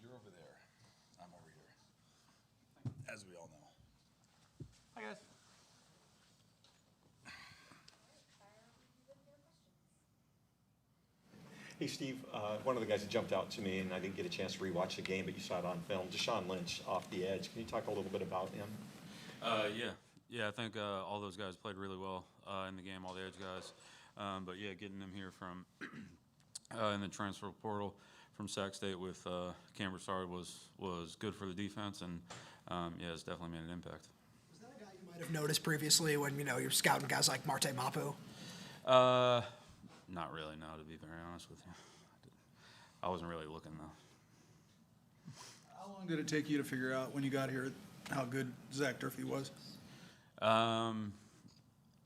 You're over there. I'm over here. As we all know. Hi, guys. Hey, Steve, one of the guys that jumped out to me, and I didn't get a chance to rewatch the game, but you saw it on film, Deshaun Lynch off the edge. Can you talk a little bit about him? Yeah. I think all those guys played really well in the game, all the edge guys. But yeah, getting them here from in the transfer portal from Sac State with Cam Broussard was good for the defense, and yeah, it's definitely made an impact. Was that a guy you might have noticed previously when you're scouting guys like Marte Mapu? Not really, no, to be very honest with you. I wasn't really looking, though. How long did it take you to figure out when you got here how good Zach Durfee was? Yeah,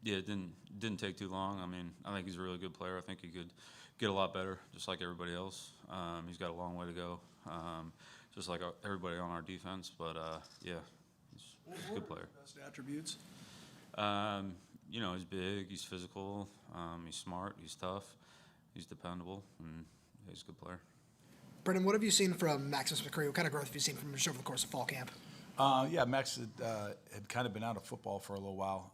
it didn't take too long. I mean, I think he's a really good player. I think he could get a lot better, just like everybody else. He's got a long way to go, just like everybody on our defense. But yeah, he's a good player. Best attributes? He's big, he's physical, he's smart, he's tough, he's dependable, and he's a good player. Brennan, what have you seen from Maximus McCree? What kind of growth have you seen from him just over the course of fall camp? Yeah, Max had kind of been out of football for a little while,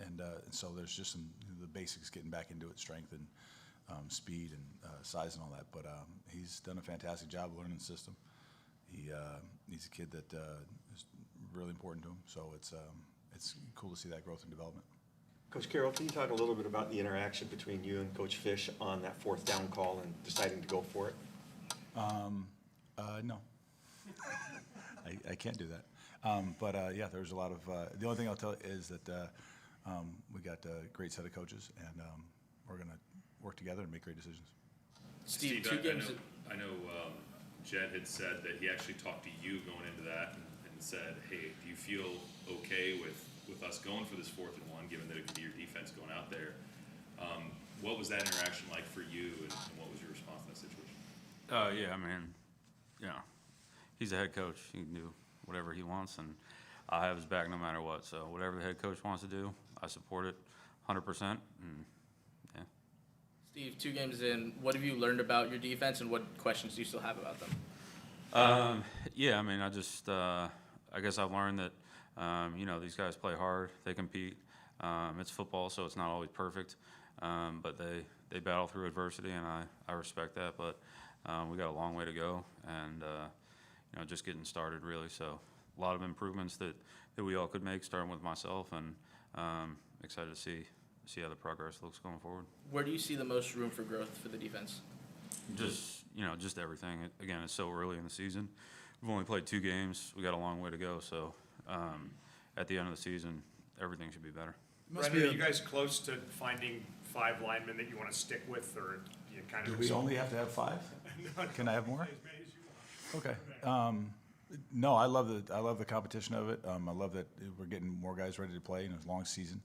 and so there's just some the basics getting back into it, strength and speed and size and all that. But he's done a fantastic job learning the system. He's a kid that is really important to him, so it's cool to see that growth and development. Coach Carroll, can you talk a little bit about the interaction between you and Coach Fish on that fourth down call and deciding to go for it? No. I can't do that. But yeah, there's a lot of the only thing I'll tell you is that we got a great set of coaches, and we're going to work together and make great decisions. Steve, two games. I know Jed had said that he actually talked to you going into that and said, hey, do you feel okay with us going for this 4th and 1, given that it could be your defense going out there? What was that interaction like for you, and what was your response to that situation? Yeah, I mean, he's a head coach. He can do whatever he wants, and I have his back no matter what. So whatever the head coach wants to do, I support it 100%. And yeah. Steve, 2 games in, what have you learned about your defense, and what questions do you still have about them? Yeah, I mean, I guess I've learned that, these guys play hard. They compete. It's football, so it's not always perfect. But they battle through adversity, and I respect that. But we got a long way to go, and just getting started really. So a lot of improvements that we all could make, starting with myself, and excited to see how the progress looks going forward. Where do you see the most room for growth for the defense? Just everything. Again, it's so early in the season. We've only played 2 games. We got a long way to go. So at the end of the season, everything should be better. Brennan, are you guys close to finding 5 linemen that you want to stick with, or you kind of? Do we only have to have 5? Can I have more? As many as you want. Okay. No, I love the competition of it. I love that we're getting more guys ready to play in a long season.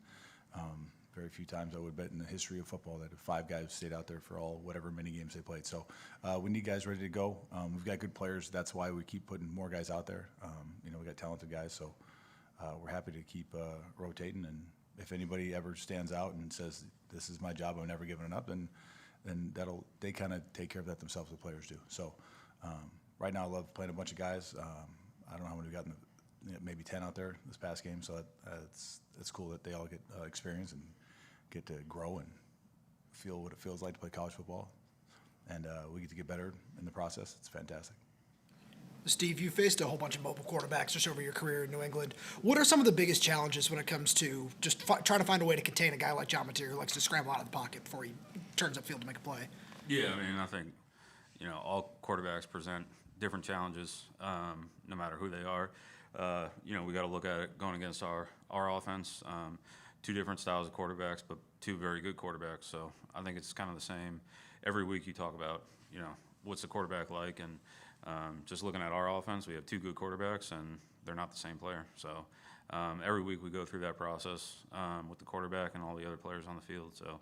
Very few times I would bet in the history of football that 5 guys stayed out there for all whatever many games they played. So we need guys ready to go. We've got good players. That's why we keep putting more guys out there. We got talented guys, so we're happy to keep rotating. And if anybody ever stands out and says, "This is my job, I'm never giving it up," then they kind of take care of that themselves. The players do. So right now, I love playing a bunch of guys. I don't know how many we got maybe 10 out there this past game. So it's cool that they all get experience and get to grow and feel what it feels like to play college football, and we get to get better in the process. It's fantastic. Steve, you faced a whole bunch of mobile quarterbacks just over your career in New England. What are some of the biggest challenges when it comes to just trying to find a way to contain a guy like John Mateer who likes to scramble out of the pocket before he turns upfield to make a play? Yeah, I mean, I think, all quarterbacks present different challenges, no matter who they are. We got to look at it going against our offense. 2 different styles of quarterbacks, but 2 very good quarterbacks. So I think it's kind of the same. Every week you talk about, what's the quarterback like, and just looking at our offense, we have 2 good quarterbacks, and they're not the same player. So every week we go through that process with the quarterback and all the other players on the field. So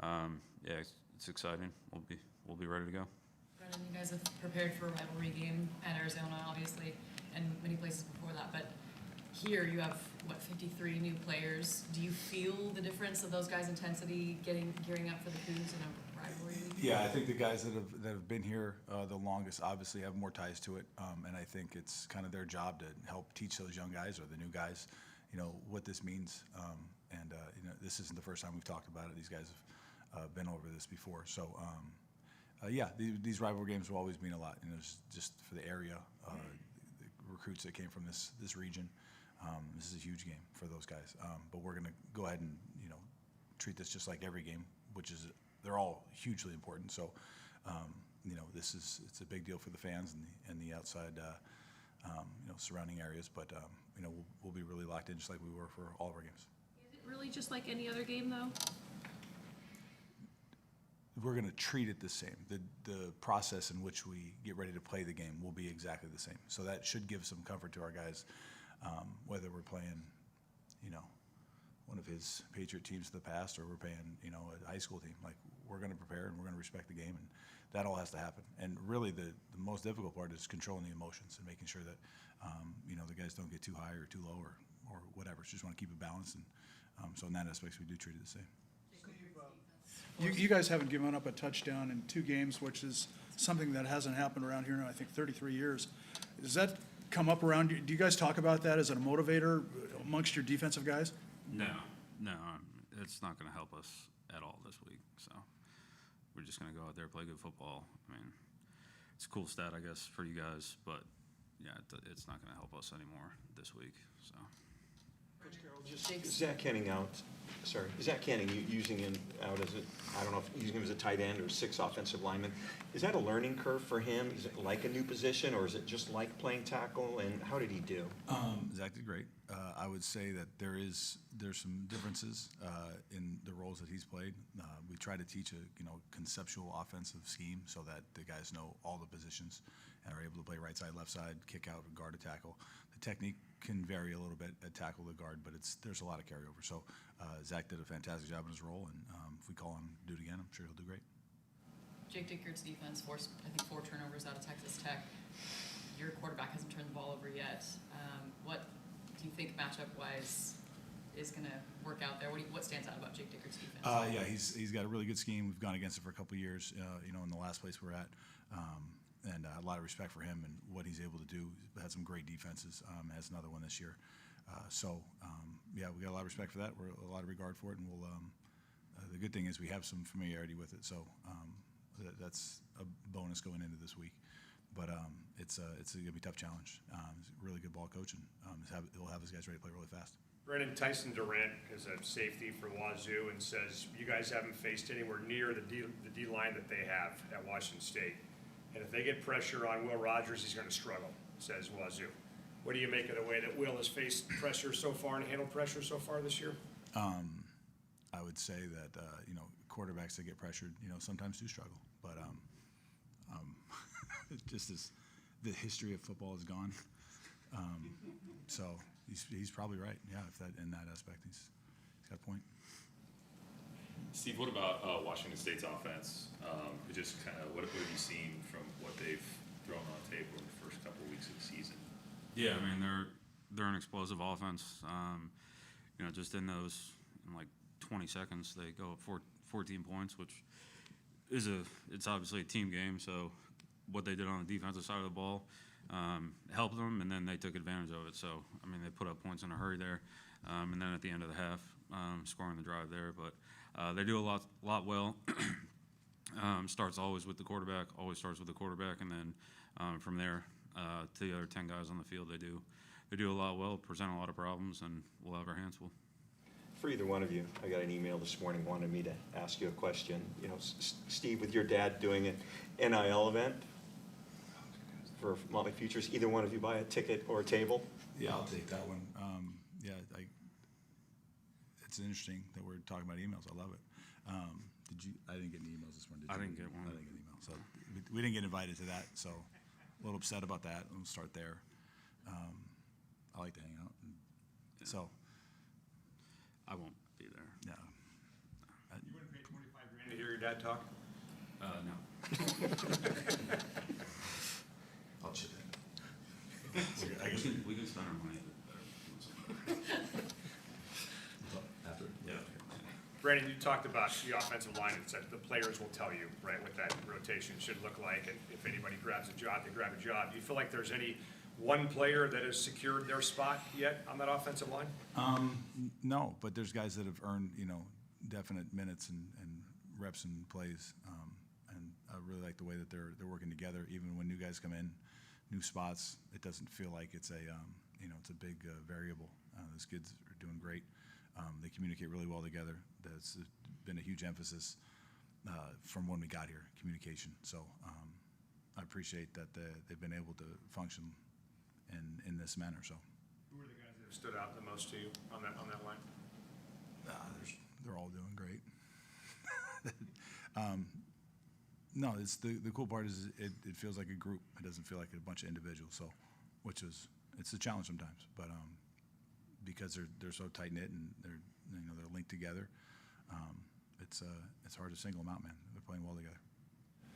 yeah, it's exciting. We'll be ready to go. Brennan, you guys have prepared for a rivalry game at Arizona, obviously, and many places before that. But here you have 53 new players. Do you feel the difference of those guys' intensity gearing up for the Cougs in a rivalry week? Yeah, I think the guys that have been here the longest obviously have more ties to it, and I think it's kind of their job to help teach those young guys or the new guys, what this means. This isn't the first time we've talked about it. These guys have been over this before, so these rivalry games will always mean a lot. Just for the area, the recruits that came from this region. This is a huge game for those guys, but we're going to go ahead and treat this just like every game, which is they're all hugely important. So it's a big deal for the fans and the outside surrounding areas, but we'll be really locked in just like we were for all of our games. Is it really just like any other game though? We're going to treat it the same. The process in which we get ready to play the game will be exactly the same. So that should give some comfort to our guys, whether we're playing, one of his Patriot teams of the past, or we're playing, a high school team. Like, we're going to prepare and we're going to respect the game, and that all has to happen. And really, the most difficult part is controlling the emotions and making sure that, the guys don't get too high or too low or whatever. So just want to keep it balanced, and so in that aspect, we do treat it the same. You guys haven't given up a touchdown in 2 games, which is something that hasn't happened around here in, I think, 33 years. Does that come up around you? Do you guys talk about that as a motivator amongst your defensive guys? No, it's not going to help us at all this week. So we're just going to go out there, play good football. I mean, it's a cool stat, I guess, for you guys, but yeah, it's not going to help us anymore this week. So. Coach Carroll, just Zach Canning out. Sorry, Zach Canning, using him out as I don't know if using him as a tight end or 6 offensive lineman. Is that a learning curve for him? Is it like a new position, or is it just like playing tackle? And how did he do? Zach did great. I would say that there's some differences in the roles that he's played. We try to teach a conceptual offensive scheme so that the guys know all the positions and are able to play right side, left side, kick out, guard, to tackle. The technique can vary a little bit at tackle to guard, but there's a lot of carryover. So Zach did a fantastic job in his role, and if we call him to do it again, I'm sure he'll do great. Jake Dickert's defense forced, I think, 4 turnovers out of Texas Tech. Your quarterback hasn't turned the ball over yet. What do you think matchup-wise is going to work out there? What stands out about Jake Dickert's defense? He's got a really good scheme. We've gone against it for a couple of years, in the last place we're at. And a lot of respect for him and what he's able to do. He's had some great defenses. Has another one this year. We got a lot of respect for that. We're a lot of regard for it, and we'll. The good thing is we have some familiarity with it, so that's a bonus going into this week. But it's going to be a tough challenge. He's a really good ball coach, and he'll have his guys ready to play really fast. Brennan, Tyson Durant is a safety for Wazoo and says you guys haven't faced anywhere near the D line that they have at Washington State. And if they get pressure on Will Rogers, he's going to struggle, says Wazoo. What do you make of the way that Will has faced pressure so far and handled pressure so far this year? I would say that quarterbacks that get pressured, sometimes do struggle. But just as the history of football is gone, so he's probably right. Yeah, in that aspect, he's got a point. Steve, what about Washington State's offense? Just kind of what have you seen from what they've thrown on tape over the first couple of weeks of the season? Yeah, I mean they're an explosive offense. Just in like 20 seconds they go up 14 points, which it's obviously a team game. So what they did on the defensive side of the ball helped them, and then they took advantage of it. So I mean they put up points in a hurry there, and then at the end of the half scoring the drive there. But they do a lot well. Starts always with the quarterback. Always starts with the quarterback, and then from there to the other 10 guys on the field, they do a lot well, present a lot of problems, and we'll have our hands full. For either one of you, I got an email this morning wanting me to ask you a question. Steve, with your dad doing an NIL event for Montlake Futures, either one of you buy a ticket or a table? Yeah, I'll take that one. It's interesting that we're talking about emails. I love it. I didn't get any emails this morning. I didn't get one. I didn't get an email. So we didn't get invited to that. So a little upset about that. We'll start there. I like to hang out. So I won't be there. yeah. You wouldn't pay $25,000 to hear your dad talk? No. I'll chip in. I guess we can spend our money a bit better. After. Yeah. Brandon, you talked about the offensive line and said the players will tell you, right, what that rotation should look like, and if anybody grabs a job, they grab a job. Do you feel like there's any one player that has secured their spot yet on that offensive line? No, but there's guys that have earned, definite minutes and reps and plays. And I really like the way that they're working together. Even when new guys come in, new spots, it doesn't feel like it's it's a big variable. Those kids are doing great. They communicate really well together. That's been a huge emphasis from when we got here, communication. So I appreciate that they've been able to function in this manner. So Who are the guys that have stood out the most to you on that line? they're all doing great. No, it's the cool part is it feels like a group. It doesn't feel like a bunch of individuals. So, it's a challenge sometimes, but because they're so tight knit and they're linked together, it's hard to single them out, man. They're playing well together.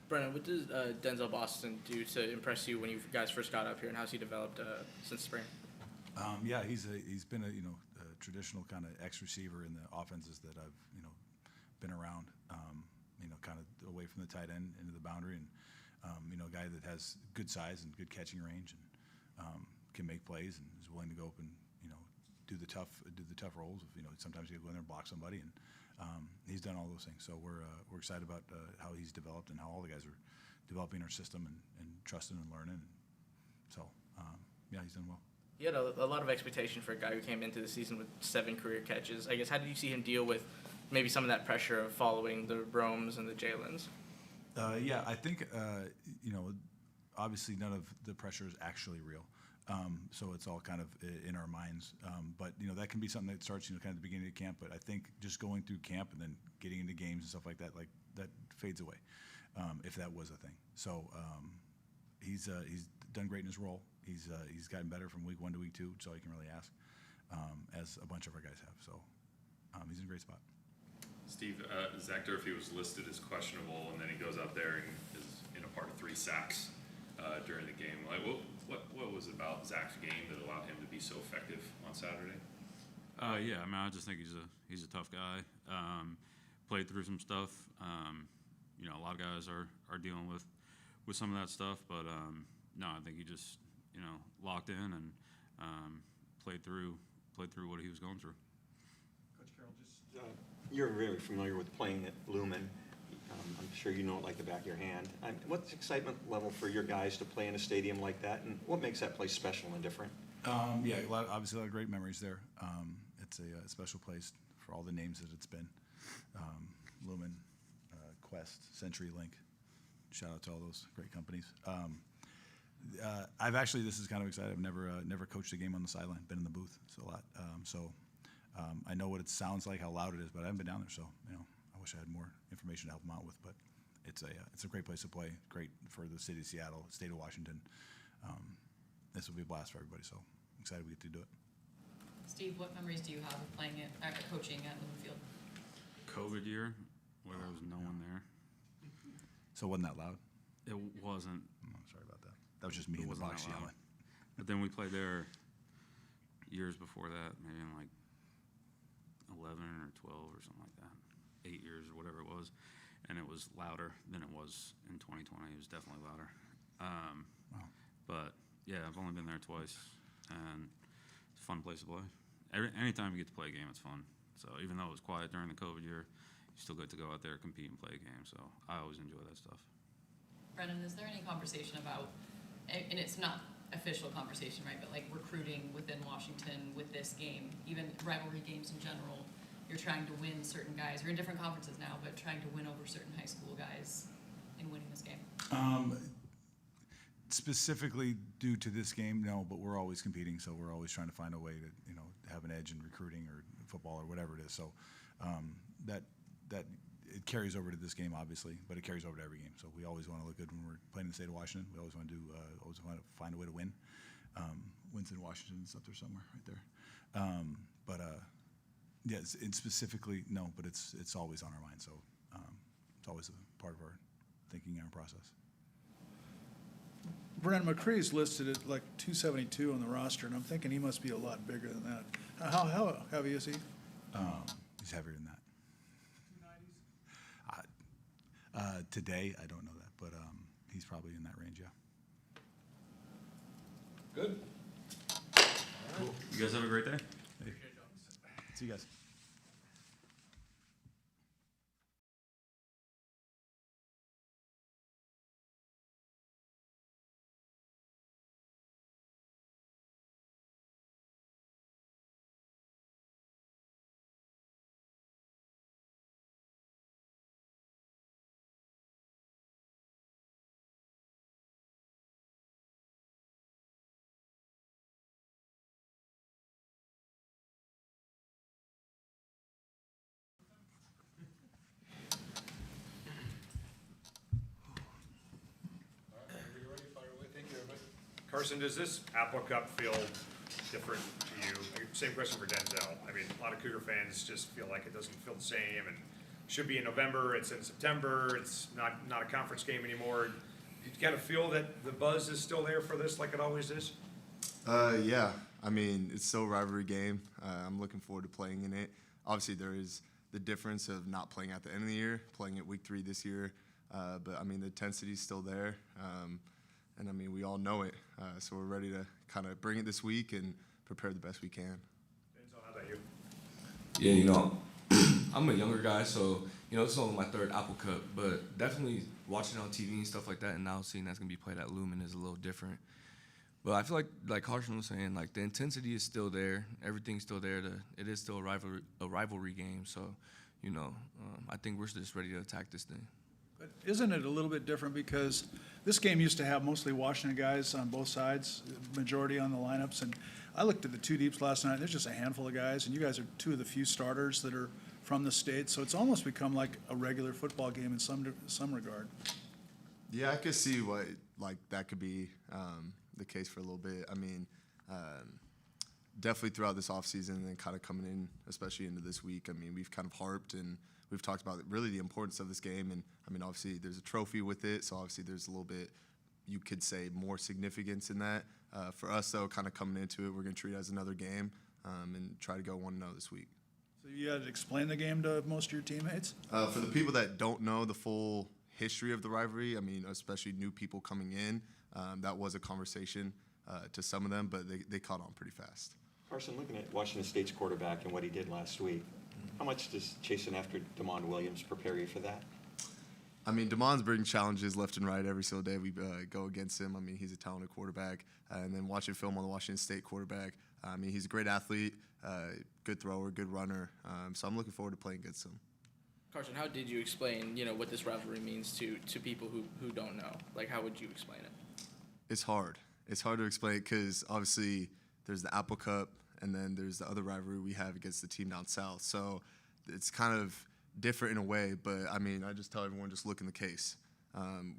Brennan, what does Denzel Boston do to impress you when you guys first got up here, and how's he developed since spring? Yeah, he's been a traditional kind of X receiver in the offenses that I've been around. Kind of away from the tight end into the boundary, and a guy that has good size and good catching range, and can make plays and is willing to go up and do the tough roles. Sometimes you go in there and block somebody, and he's done all those things. So we're excited about how he's developed and how all the guys are developing our system and trusting and learning. And so yeah, he's done well. You had a lot of expectation for a guy who came into the season with 7 career catches. I guess, how did you see him deal with maybe some of that pressure of following the Romes and the Jalen's? Yeah, I think, obviously none of the pressure is actually real. So it's all kind of in our minds. But, that can be something that starts, kind of at the beginning of camp. But I think just going through camp and then getting into games and stuff like that fades away, if that was a thing. So he's done great in his role. He's gotten better from week 1 to week 2, which is all you can really ask, as a bunch of our guys have. So he's in a great spot. Steve, Zach Durfee was listed as questionable, and then he goes out there and is in a part of 3 sacks during the game. Like, what was it about Zach's game that allowed him to be so effective on Saturday? Yeah, I just think he's a tough guy. Played through some stuff. A lot of guys are dealing with some of that stuff, but no, I think he just locked in and played through what he was going through. Coach Carroll, you're very familiar with playing at Lumen. I'm sure you know it like the back of your hand. What's the excitement level for your guys to play in a stadium like that, and what makes that place special and different? Yeah, obviously a lot of great memories there. It's a special place for all the names that it's been. Lumen, Quest, CenturyLink. Shout out to all those great companies. This is kind of exciting. I've never coached a game on the sideline. Been in the booth a lot. I know what it sounds like, how loud it is, but I haven't been down there. So I wish I had more information to help them out with. But it's a great place to play. Great for the city of Seattle, state of Washington. This will be a blast for everybody. So I'm excited we get to do it. Steve, what memories do you have of playing coaching at Lumen Field? COVID year, where there was no one there. So it wasn't that loud? It wasn't. Oh, sorry about that. That was just me in the wasn't box that loud. yelling. But then we played there years before that, maybe in like 11 or 12 or something like that. 8 years or whatever it was. And it was louder than it was in 2020. It was definitely louder. Wow. But yeah, I've only been there twice, and it's a fun place to play. Anytime you get to play a game, it's fun. So even though it was quiet during the COVID year, you still get to go out there, compete, and play a game. So I always enjoy that stuff. Brennan, is there any conversation about, and it's not official conversation, right, but like recruiting within Washington with this game, even rivalry games in general, you're trying to win certain guys. You're in different conferences now, but trying to win over certain high school guys in winning this game? Specifically due to this game, no, but we're always competing, so we're always trying to find a way to have an edge in recruiting or football or whatever it is. So that it carries over to this game, obviously, but it carries over to every game. So we always want to look good when we're playing in the state of Washington. We always want to find a way to win. Wins in Washington is up there somewhere, right there. Yeah, specifically no, but it's always on our mind. So it's always a part of our thinking and our process. Brennan McCree's listed at like 272 on the roster, and I'm thinking he must be a lot bigger than that. How heavy is he? He's heavier than that. Today, I don't know that, but he's probably in that range, yeah. Good. Cool. You guys have a great day. See you guys. Carson, does this Apple Cup feel different to you? Same question for Denzel. I mean, a lot of Cougar fans just feel like it doesn't feel the same, and should be in November, it's in September, it's not a conference game anymore. Do you kind of feel that the buzz is still there for this like it always is? Yeah. I mean, it's still a rivalry game. I'm looking forward to playing in it. Obviously, there is the difference of not playing at the end of the year, playing at week 3 this year. But, I mean, the intensity is still there. And, I mean, we all know it. So we're ready to kind of bring it this week and prepare the best we can. Denzel, how about you? Yeah, I'm a younger guy, so, it's only my 3rd Apple Cup, but definitely watching it on TV and stuff like that, and now seeing that's going to be played at Lumen is a little different. But I feel like Carson was saying, like, the intensity is still there. Everything's still there. It is still a rivalry game, so, I think we're just ready to attack this thing. But isn't it a little bit different because this game used to have mostly Washington guys on both sides, majority on the lineups, and I looked at the 2 deeps last night, there's just a handful of guys, and you guys are 2 of the few starters that are from the state, so it's almost become like a regular football game in some regard. Yeah, I could see what, that could be the case for a little bit. I mean, definitely throughout this offseason and then kind of coming in, especially into this week, I mean, we've kind of harped and we've talked about really the importance of this game. And, I mean, obviously there's a trophy with it, so obviously there's a little bit, you could say, more significance in that. For us, though, kind of coming into it, we're going to treat it as another game and try to go 1-0 this week. So you had to explain the game to most of your teammates? For the people that don't know the full history of the rivalry, I mean, especially new people coming in, that was a conversation to some of them, but they caught on pretty fast. Carson, looking at Washington State's quarterback and what he did last week, how much does chasing after DeMond Williams prepare you for that? I mean, DeMond's bringing challenges left and right every single day we go against him. I mean, he's a talented quarterback. And then watching film on the Washington State quarterback, I mean, he's a great athlete, good thrower, good runner. So I'm looking forward to playing against him. Carson, how did you explain, what this rivalry means to people who don't know? Like, how would you explain it? It's hard. It's hard to explain because obviously there's the Apple Cup and then there's the other rivalry we have against the team down south. So it's kind of different in a way, but I mean, I just tell everyone just look in the case.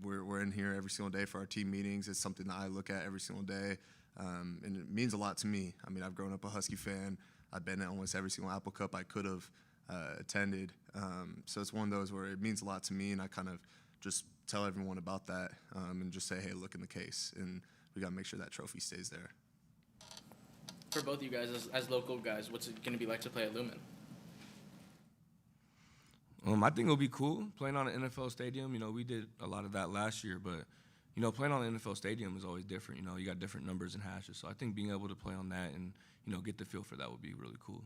We're in here every single day for our team meetings. It's something that I look at every single day, and it means a lot to me. I mean, I've grown up a Husky fan. I've been at almost every single Apple Cup I could have attended. So it's one of those where it means a lot to me, and I kind of just tell everyone about that and just say, hey, look in the case, and we got to make sure that trophy stays there. For both of you guys, as local guys, what's it going to be like to play at Lumen? I think it'll be cool playing on an NFL stadium. We did a lot of that last year, but, playing on an NFL stadium is always different. You got different numbers and hashes. So I think being able to play on that and, get the feel for that would be really cool.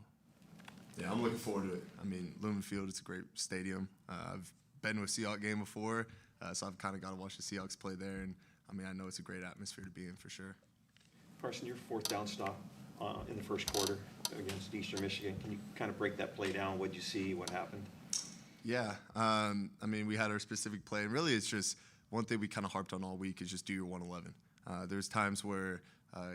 Yeah, I'm looking forward to it. I mean, Lumen Field, it's a great stadium. I've been to a Seahawks game before, so I've kind of got to watch the Seahawks play there. And, I mean, I know it's a great atmosphere to be in for sure. Carson, your 4th down stop in the first quarter against Eastern Michigan. Can you kind of break that play down? What did you see? What happened? Yeah, I mean, we had our specific play, and really it's just one thing we kind of harped on all week is just do your 111. There's times where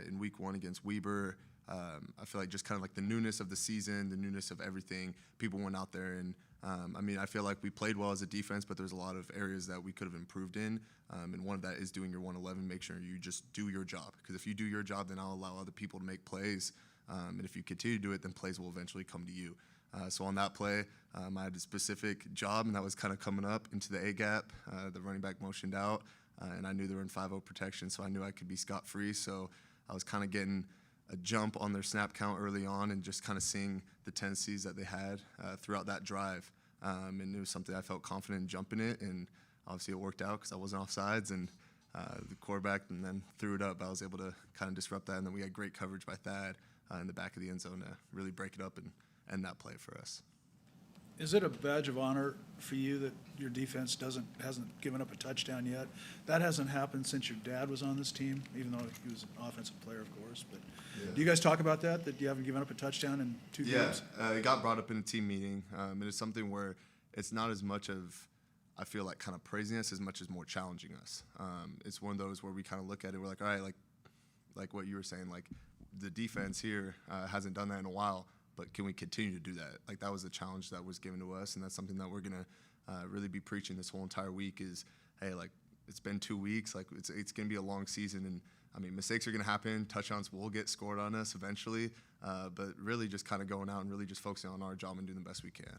in week 1 against Weber, I feel like just kind of like the newness of the season, the newness of everything, people went out there and, I mean, I feel like we played well as a defense, but there's a lot of areas that we could have improved in, and one of that is doing your 111, make sure you just do your job, because if you do your job, then I'll allow other people to make plays, and if you continue to do it, then plays will eventually come to you. So on that play, I had a specific job, and that was kind of coming up into the A-gap. The running back motioned out, and I knew they were in 5-0 protection, so I knew I could be scot-free. So I was kind of getting a jump on their snap count early on and just kind of seeing the tendencies that they had throughout that drive. And it was something I felt confident in jumping it, and obviously it worked out because I wasn't offsides, and the quarterback and then threw it up. I was able to kind of disrupt that, and then we had great coverage by Thad in the back of the end zone to really break it up and end that play for us. Is it a badge of honor for you that your defense hasn't given up a touchdown yet? That hasn't happened since your dad was on this team, even though he was an offensive player, of course. But do you guys talk about that you haven't given up a touchdown in 2 games? Yeah, it got brought up in a team meeting, and it's something where it's not as much of, I feel like, kind of praising us as much as more challenging us. It's one of those where we kind of look at it, we're like, all right, like what you were saying, like the defense here hasn't done that in a while, but can we continue to do that? Like that was the challenge that was given to us, and that's something that we're gonna really be preaching this whole entire week is, hey, like it's been 2 weeks, like it's gonna be a long season, and I mean mistakes are gonna happen, touchdowns will get scored on us eventually, but really just kind of going out and really just focusing on our job and doing the best we can.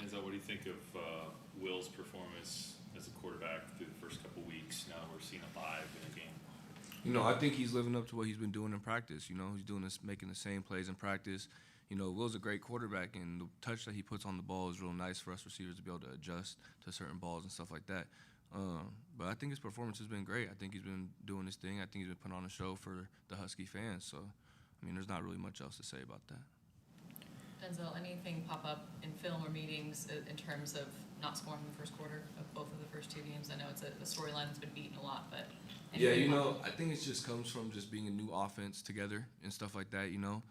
Denzel, what do you think of Will's performance as a quarterback through the first couple weeks? Now we're seeing him live in a game. You know, I think he's living up to what he's been doing in practice. You know, he's doing this, making the same plays in practice. You know, Will's a great quarterback, and the touch that he puts on the ball is real nice for us receivers to be able to adjust to certain balls and stuff like that. But I think his performance has been great. I think he's been doing his thing. I think he's been putting on a show for the Husky fans. So, I mean, there's not really much else to say about that. Denzel, anything pop up in film or meetings in terms of not scoring in the first quarter of both of the first 2 games? I know it's a storyline that's been beaten a lot, but yeah, you know, I think it just comes from just being a new offense together and stuff like that, you know.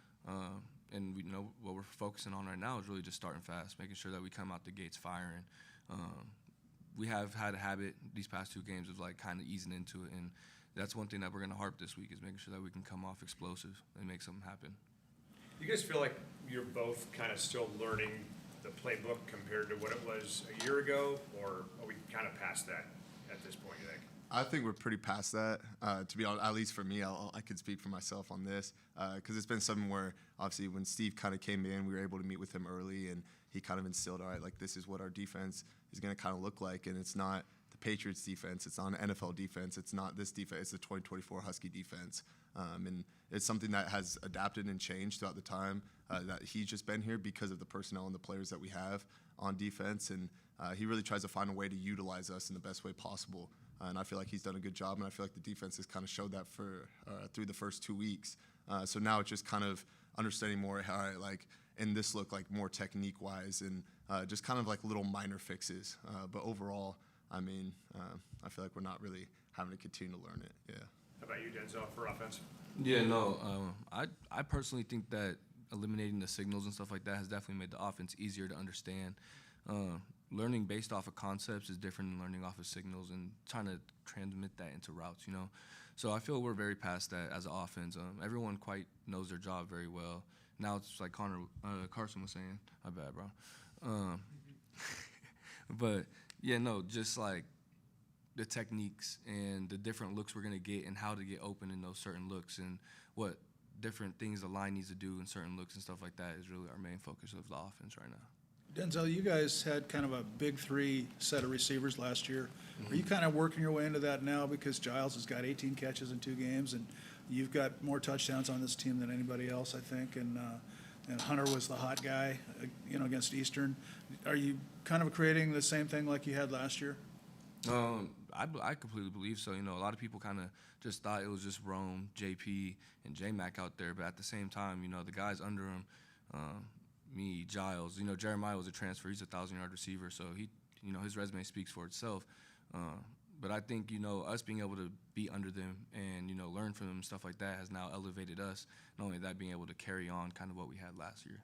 And we know what we're focusing on right now is really just starting fast, making sure that we come out the gates firing. We have had a habit these past 2 games of like kind of easing into it, and that's one thing that we're going to harp this week is making sure that we can come off explosive and make something happen. You guys feel like you're both kind of still learning the playbook compared to what it was a year ago, or are we kind of past that at this point, you think? I think we're pretty past that. To be honest, at least for me, I could speak for myself on this because it's been something where obviously when Steve kind of came in, we were able to meet with him early, and he kind of instilled, all right, like this is what our defense is going to kind of look like, and it's not the Patriots defense, it's not an NFL defense, it's not this defense, it's the 2024 Husky defense. And it's something that has adapted and changed throughout the time that he's just been here because of the personnel and the players that we have on defense. And he really tries to find a way to utilize us in the best way possible. And I feel like he's done a good job, and I feel like the defense has kind of showed that for through the first 2 weeks. So now it's just kind of understanding more, all right, like, in this look like more technique-wise and just kind of like little minor fixes. But overall, I mean, I feel like we're not really having to continue to learn it, yeah. How about you, Denzel, for offense? Yeah, no, I personally think that eliminating the signals and stuff like that has definitely made the offense easier to understand. Learning based off of concepts is different than learning off of signals and trying to transmit that into routes, you know. So I feel we're very past that as an offense. Everyone quite knows their job very well. Now it's like Carson was saying. My bad, bro. But, yeah, no, just like the techniques and the different looks we're going to get and how to get open in those certain looks and what different things the line needs to do in certain looks and stuff like that is really our main focus of the offense right now. Denzel, you guys had kind of a big 3 set of receivers last year. Are you kind of working your way into that now because Giles has got 18 catches in 2 games, and you've got more touchdowns on this team than anybody else, I think, and Hunter was the hot guy, you know, against Eastern. Are you kind of creating the same thing like you had last year? I completely believe so. You know, a lot of people kind of just thought it was just Rome, JP, and J-Mac out there, but at the same time, you know, the guys under him, me, Giles, you know, Jeremiah was a transfer. He's a 1,000-yard receiver, so he, you know, his resume speaks for itself. But I think, you know, us being able to be under them and, you know, learn from them and stuff like that has now elevated us. Not only that, being able to carry on kind of what we had last year.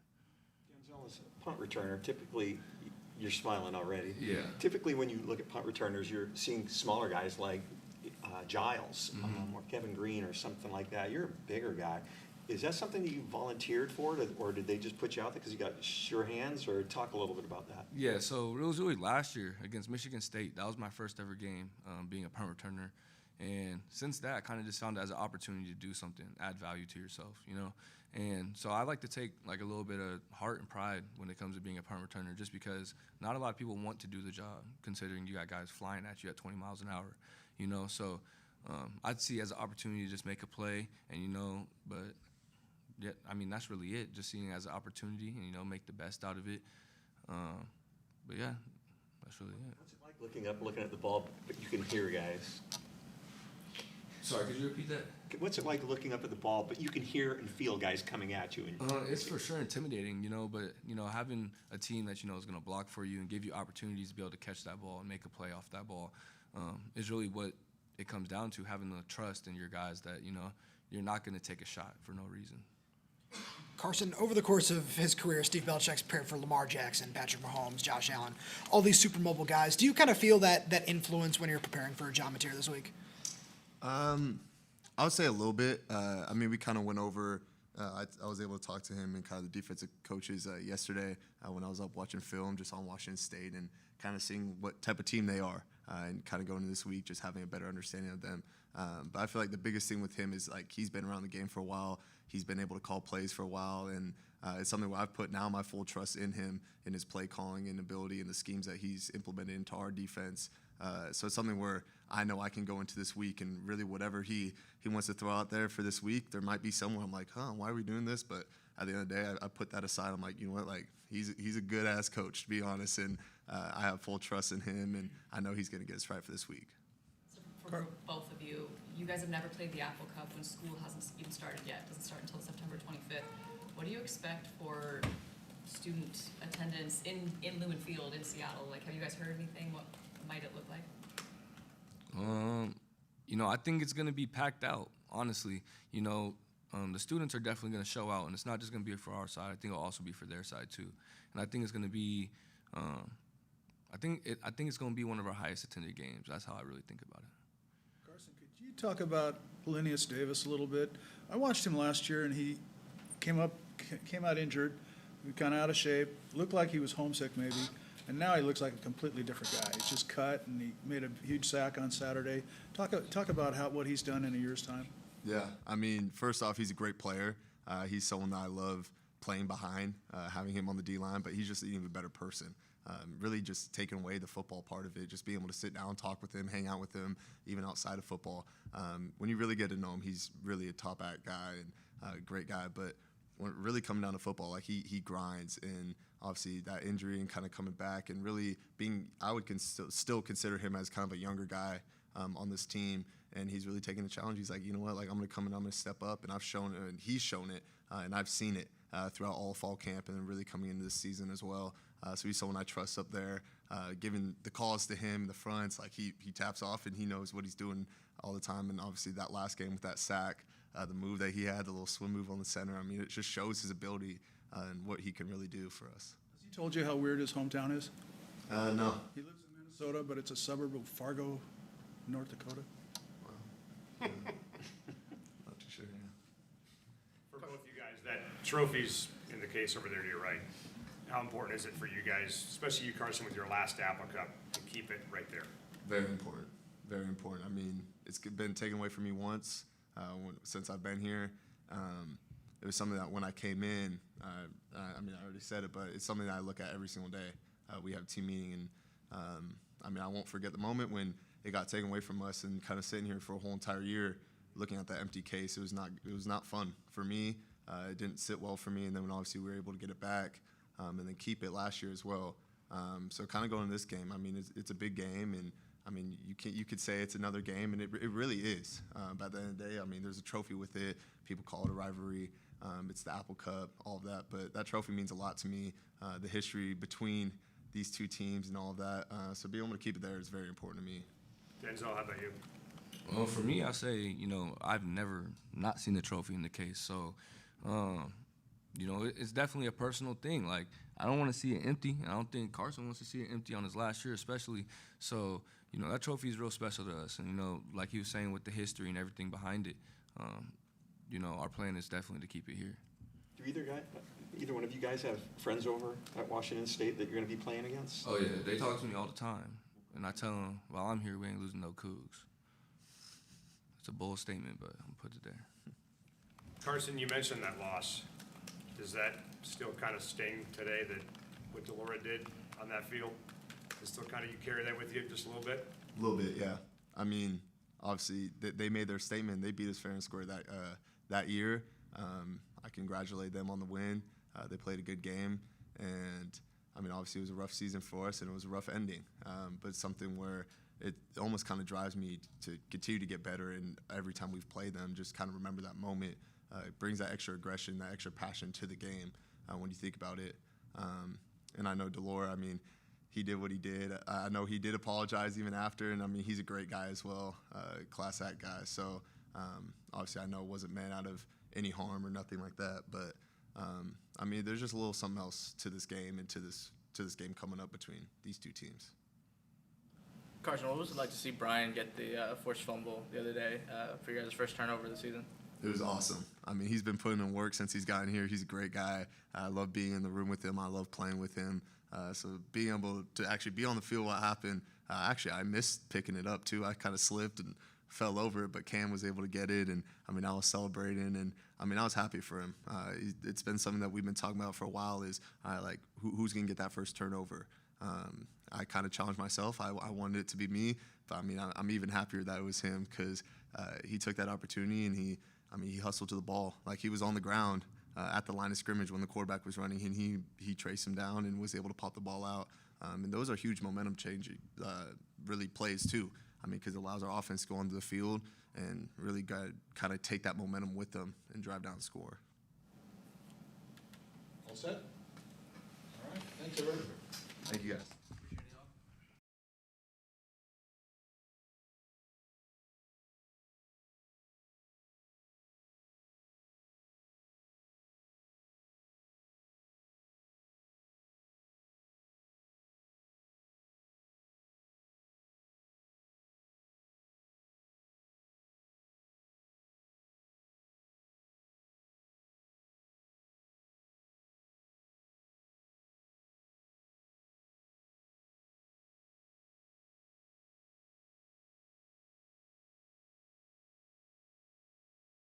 Denzel, as a punt returner, typically you're smiling already. Yeah. Typically when you look at punt returners, you're seeing smaller guys like Giles or Kevin Green or something like that. You're a bigger guy. Is that something that you volunteered for, or did they just put you out there because you got sure hands, or talk a little bit about that? Yeah, so it was really last year against Michigan State. That was my first ever game being a punt returner. And since that, I kind of just found it as an opportunity to do something, add value to yourself, you know. And so I like to take like a little bit of heart and pride when it comes to being a punt returner, just because not a lot of people want to do the job, considering you got guys flying at you at 20 miles an hour, you know. So I'd see it as an opportunity to just make a play, and, you know, but yeah, I mean, that's really it, just seeing it as an opportunity and, you know, make the best out of it. But, yeah, That's really it. What's it like looking up, looking at the ball, but you can hear guys? Sorry, could you repeat that? What's it like looking up at the ball, but you can hear and feel guys coming at you? And It's for sure intimidating, but having a team that is going to block for you and give you opportunities to be able to catch that ball and make a play off that ball is really what it comes down to, having the trust in your guys that you're not going to take a shot for no reason. Carson, over the course of his career, Steve Belichick's prepared for Lamar Jackson, Patrick Mahomes, Josh Allen, all these super mobile guys. Do you kind of feel that influence when you're preparing for John Mateer this week? I would say a little bit. We kind of went over. I was able to talk to him and kind of the defensive coaches yesterday when I was up watching film just on Washington State and kind of seeing what type of team they are and kind of going into this week just having a better understanding of them. But I feel like the biggest thing with him is like he's been around the game for a while. He's been able to call plays for a while, and it's something where I've put now my full trust in him, in his play calling and ability and the schemes that he's implemented into our defense. So it's something where I know I can go into this week and really whatever he wants to throw out there for this week, there might be somewhere I'm like, why are we doing this? But at the end of the day, I put that aside. I'm like, you know what, like he's a good-ass coach, to be honest, and I have full trust in him, and I know he's going to get us right for this week. So for both of you, you guys have never played the Apple Cup when school hasn't even started yet. It doesn't start until September 25th. What do you expect for student attendance in Lumen Field in Seattle? Like, have you guys heard anything? What might it look like? I think it's going to be packed out, honestly. The students are definitely going to show out, and it's not just going to be for our side. I think it'll also be for their side, too. And I think it's going to be I think it's going to be one of our highest attended games. That's how I really think about it. Carson, could you talk about Polinius Davis a little bit? I watched him last year, and he came out injured, kind of out of shape, looked like he was homesick maybe, and now he looks like a completely different guy. He's just cut, and he made a huge sack on Saturday. Talk about what he's done in a year's time. Yeah, first off, he's a great player. He's someone that I love playing behind, having him on the D-line, but he's just an even better person. Really just taking away the football part of it, just being able to sit down, talk with him, hang out with him, even outside of football. When you really get to know him, he's really a top-act guy and a great guy, but when it really coming down to football, like he grinds, and obviously that injury and kind of coming back and really being, I would still consider him as kind of a younger guy on this team, and he's really taking the challenge. He's like, you know what, like I'm going to come and I'm going to step up, and I've shown it, and he's shown it, and I've seen it throughout all fall camp and then really coming into this season as well. So he's someone I trust up there, giving the calls to him, the fronts, like he taps off and he knows what he's doing all the time. And obviously that last game with that sack, the move that he had, the little swim move on the center, it just shows his ability and what he can really do for us. Has he told you how weird his hometown is? No. He lives in Minnesota, but it's a suburb of Fargo, North Dakota. Wow. Not too sure, yeah. For both you guys, that trophy's in the case over there to your right. How important is it for you guys, especially you, Carson, with your last Apple Cup, to keep it right there? Very important. Very important. It's been taken away from me once since I've been here. It was something that when I came in, I already said it, but it's something that I look at every single day. We have a team meeting, and I won't forget the moment when it got taken away from us, and kind of sitting here for a whole entire year looking at that empty case. It was not fun for me. It didn't sit well for me, and then when obviously we were able to get it back and then keep it last year as well. So kind of going to this game, it's a big game, and you could say it's another game, and it really is. By the end of the day, there's a trophy with it. People call it a rivalry. It's the Apple Cup, all of that, but that trophy means a lot to me. The history between these two teams and all of that. So being able to keep it there is very important to me. Denzel, how about you? Well, for me, I say, I've never not seen the trophy in the case. So, it's definitely a personal thing. Like, I don't want to see it empty. I don't think Carson wants to see it empty on his last year especially. So, that trophy is real special to us. And, like he was saying with the history and everything behind it, our plan is definitely to keep it here. Do either one of you guys have friends over at Washington State that you're going to be playing against? Oh, yeah. They talk to me all the time. And I tell them, while I'm here, we ain't losing no Cougs. It's a bold statement, but I'm going to put it there. Carson, you mentioned that loss. Does that still kind of sting today, that what Delora did on that field? Does still kind of you carry that with you just a little bit? A little bit, yeah. Obviously, they made their statement. They beat us fair and square that year. I congratulate them on the win. They played a good game, and I mean, obviously it was a rough season for us and it was a rough ending, but it's something where it almost kind of drives me to continue to get better. And every time we've played them, just kind of remember that moment. It brings that extra aggression, that extra passion to the game when you think about it. And I know Delore, I mean, he did what he did. I know he did apologize even after, and I mean, he's a great guy as well, class act guy. So obviously I know it wasn't meant out of any harm or nothing like that, but I mean, there's just a little something else to this game and to this game coming up between these two teams. Carson, what was it like to see Brian get the forced fumble the other day for your guys' first turnover of the season? It was awesome. I mean, he's been putting in work since he's gotten here. He's a great guy. I love being in the room with him. I love playing with him. So being able to actually be on the field, what happened, actually I missed picking it up too. I kind of slipped and fell over it, but Cam was able to get it, and I mean, I was celebrating, and I mean, I was happy for him. It's been something that we've been talking about for a while is like who's going to get that first turnover. I kind of challenged myself. I wanted it to be me, but I mean, I'm even happier that it was him because he took that opportunity and he hustled to the ball. Like he was on the ground at the line of scrimmage when the quarterback was running, and he traced him down and was able to pop the ball out. And those are huge momentum changing, really plays too. I mean, because it allows our offense to go onto the field and really kind of take that momentum with them and drive down the score. All set? All right. Thanks, everybody. Thank you, guys.